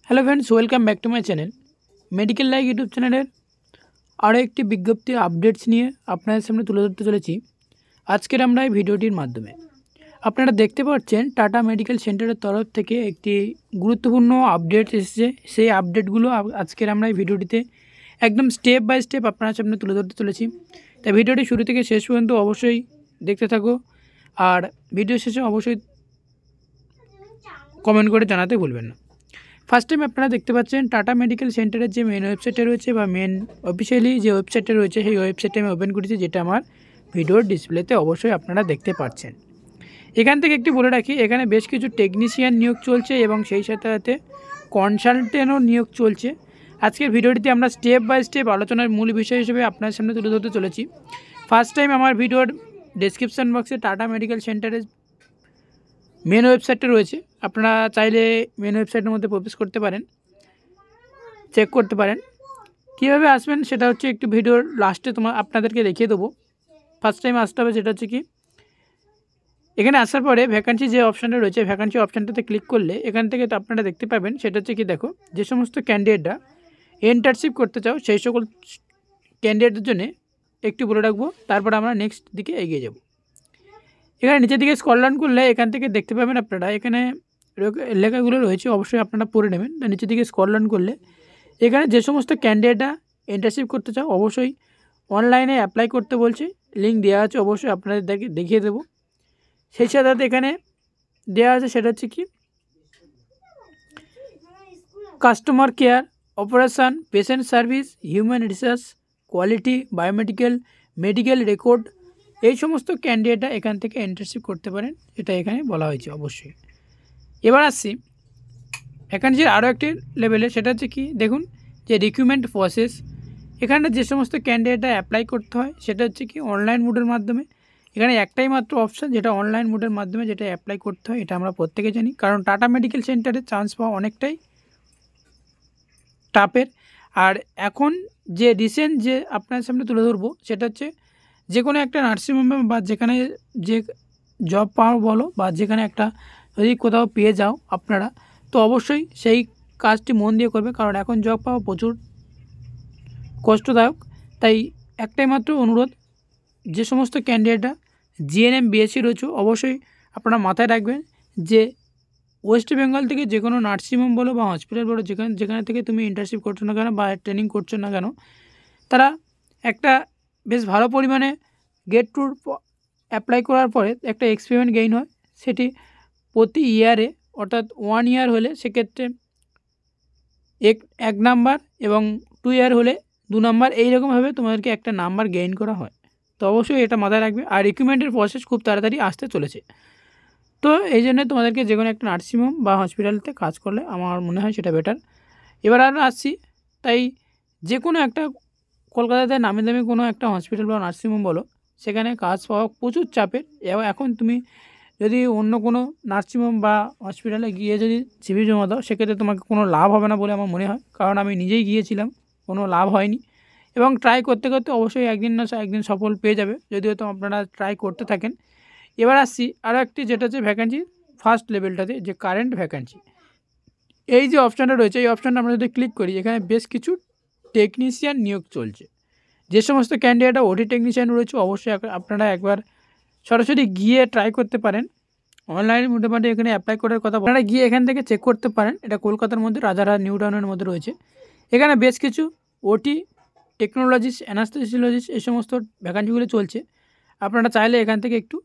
Hello friends, welcome back to my channel medical like YouTube চ্যানেলের আরও একটি বিজ্ঞপ্তির আপডেটস নিয়ে আপনাদের সামনে তুলে ধরতে চলেছি আজকের আমরা এই ভিডিওটির মাধ্যমে। আপনারা দেখতে পাচ্ছেন টাটা মেডিকেল সেন্টারের তরফ থেকে একটি গুরুত্বপূর্ণ আপডেট এসেছে। সেই আপডেটগুলো আজকের আমরা এই ভিডিওটিতে একদম স্টেপ বাই স্টেপ আপনার সামনে তুলে ধরতে চলেছি। তাই ভিডিওটি শুরু থেকে শেষ পর্যন্ত অবশ্যই দেখতে থাকো, আর ভিডিও শেষে অবশ্যই কমেন্ট করে জানাতে ভুলবেন না। ফার্স্ট টাইম আপনারা দেখতে পাচ্ছেন টাটা মেডিকেল সেন্টারের যে মেন ওয়েবসাইটে রয়েছে বা মেন অফিসিয়ালি যে ওয়েবসাইটে রয়েছে, সেই ওয়েবসাইটে আমি ওপেন করেছি, যেটা আমার ভিডিওর ডিসপ্লেতে অবশ্যই আপনারা দেখতে পাচ্ছেন। এখান থেকে একটি বলে রাখি, এখানে বেশ কিছু টেকনিশিয়ান নিয়োগ চলছে এবং সেই সাথে সাথে কনসালটেন্টও নিয়োগ চলছে। আজকের ভিডিওটিতে আমরা স্টেপ বাই স্টেপ আলোচনার মূল বিষয় হিসেবে আপনার সামনে তুলে ধরতে চলেছি। ফার্স্ট টাইম আমার ভিডিওর ডেসক্রিপশন বক্সে টাটা মেডিকেল সেন্টারের মেন ওয়েবসাইটটা রয়েছে, আপনারা চাইলে মেন ওয়েবসাইটের মধ্যে প্রবেশ করতে পারেন, চেক করতে পারেন। কীভাবে আসবেন সেটা হচ্ছে একটু ভিডিওর লাস্টে আপনাদেরকে দেখিয়ে দেবো। ফার্স্ট টাইম আসতে হবে, সেটা হচ্ছে কি, এখানে আসার পরে ভ্যাকান্সি যে অপশানটা রয়েছে, ভ্যাকান্সি অপশানটাতে ক্লিক করলে এখান থেকে তো আপনারা দেখতে পাবেন, সেটা হচ্ছে কি, দেখো, যে সমস্ত ক্যান্ডিডেটরা ইন্টার্নশিপ করতে চাও সেই সকল ক্যান্ডিডেটের জন্য একটু বলে রাখবো, তারপর আমরা নেক্সট দিকে এগিয়ে যাব। এখানে নিচের দিকে স্ক্রল ডাউন করলে এখান থেকে দেখতে পাবেন আপনারা এখানে লেখাগুলো রয়েছে, অবশ্যই আপনারা পড়ে নেবেন। নিচের দিকে স্ক্রল ডাউন করলে এখানে যে সমস্ত ক্যান্ডিডেটরা ইন্টার্নশিপ করতে চাও অবশ্যই অনলাইনে অ্যাপ্লাই করতে বলছে, লিঙ্ক দেওয়া আছে, অবশ্যই আপনাদের দেখিয়ে দেবো। সেই সাথে এখানে দেওয়া আছে, সেটা হচ্ছে কি, customer care, operation, patient service, human research, quality, biomedical, medical record, এই সমস্ত ক্যান্ডিডেটরা এখান থেকে ইন্টার্নশিপ করতে পারেন, এটা এখানে বলা হয়েছে অবশ্যই। এবার আসছি ভ্যাকান্সির আরও একটি লেভেলে, সেটা হচ্ছে কি, দেখুন যে রিক্রুটমেন্ট প্রসেস। এখানে যে সমস্ত ক্যান্ডিডেটরা অ্যাপ্লাই করতে হয় সেটা হচ্ছে কি অনলাইন মোডের মাধ্যমে। এখানে একটাই মাত্র অপশান, যেটা অনলাইন মোডের মাধ্যমে যেটা অ্যাপ্লাই করতে হয়, এটা আমরা প্রত্যেকে জানি, কারণ টাটা মেডিকেল সেন্টারে চান্স পাওয়া অনেকটাই টাফের। আর এখন যে রিসেন্ট যে আপনার সামনে তুলে ধরবো সেটা হচ্ছে, যে কোনো একটা নার্সিংহোমে বা যেখানে যে জব পাও বলো, বা যেখানে একটা যদি কোথাও পেয়ে যাও আপনারা, তো অবশ্যই সেই কাজটি মন দিয়ে করবে, কারণ এখন জব পাওয়া প্রচুর কষ্টদায়ক। তাই একটাই মাত্র অনুরোধ, যে সমস্ত ক্যান্ডিডেটরা জিএনএম বিএসসি রয়েছে অবশ্যই আপনারা মাথায় রাখবেন যে ওয়েস্ট বেঙ্গল থেকে যে কোনো নার্সিংহোম বলো বা হসপিটাল বলো, যেখানে থেকে তুমি ইন্টার্নশিপ করছো না কেন বা ট্রেনিং করছো না কেন, তারা একটা বেশ ভালো পরিমাণে গেট টুর অ্যাপ্লাই করার পরে একটা এক্সপিরিয়েন্স গেইন হয়। সেটি প্রতি ইয়ারে, অর্থাৎ 1 ইয়ার হলে সেক্ষেত্রে এক নাম্বার, এবং 2 ইয়ার হলে 2 নাম্বার, এইরকমভাবে তোমাদেরকে একটা নাম্বার গেইন করা হয়। তো অবশ্যই এটা মাথায় রাখবে। আর রিক্রুটমেন্টের প্রসেস খুব তাড়াতাড়ি আসতে চলেছে, তো এই জন্য তোমাদেরকে যে কোনো একটা নার্সিংহোম বা হসপিটালতে কাজ করলে আমার মনে হয় সেটা বেটার। এবার আমরা আসছি, তাই যে কোনো একটা কলকাতাতে নামি দামি কোনো একটা হসপিটাল বা নার্সিংহোম বলো, সেখানে কাজ পাওয়া প্রচুর চাপের। এবং এখন তুমি যদি অন্য কোনো নার্সিংহোম বা হসপিটালে গিয়ে যদি সিভি জমা দাও, সেক্ষেত্রে তোমাকে কোনো লাভ হবে না বলে আমার মনে হয়, কারণ আমি নিজেই গিয়েছিলাম, কোনো লাভ হয়নি। এবং ট্রাই করতে করতে অবশ্যই একদিন না একদিন সফল পেয়ে যাবে, যদিও তো আপনারা ট্রাই করতে থাকেন। এবার আসছি আরও একটি, যেটা হচ্ছে ভ্যাকান্সি ফার্স্ট লেভেলটাতে, যে কারেন্ট ভ্যাকান্সি। এই যে অপশানটা রয়েছে, এই অপশানটা আমরা যদি ক্লিক করি, এখানে বেশ কিছু টেকনিশিয়ান নিয়োগ চলছে। যে সমস্ত ক্যান্ডিডেটরা ওটি টেকনিশিয়ান রয়েছে অবশ্যই আপনারা একবার সরাসরি গিয়ে ট্রাই করতে পারেন। অনলাইনে মোটামুটি এখানে অ্যাপ্লাই করার কথা, আপনারা গিয়ে এখান থেকে চেক করতে পারেন। এটা কলকাতার মধ্যে রাজারহাট নিউ টাউনের মধ্যে রয়েছে। এখানে বেশ কিছু ওটি, টেকনোলজিস্ট, অ্যানাস্থেসিওলজিস্ট, এই সমস্ত ভ্যাকান্সিগুলো চলছে। আপনারা চাইলে এখান থেকে একটু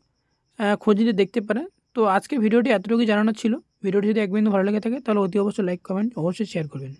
খোঁজ নিতে দেখতে পারেন। তো আজকে ভিডিওটি এতটুকুই জানানোর ছিল। ভিডিওটি যদি একদম ভালো লেগে থাকে তাহলে অতি অবশ্যই লাইক, কমেন্ট অবশ্যই শেয়ার করবেন।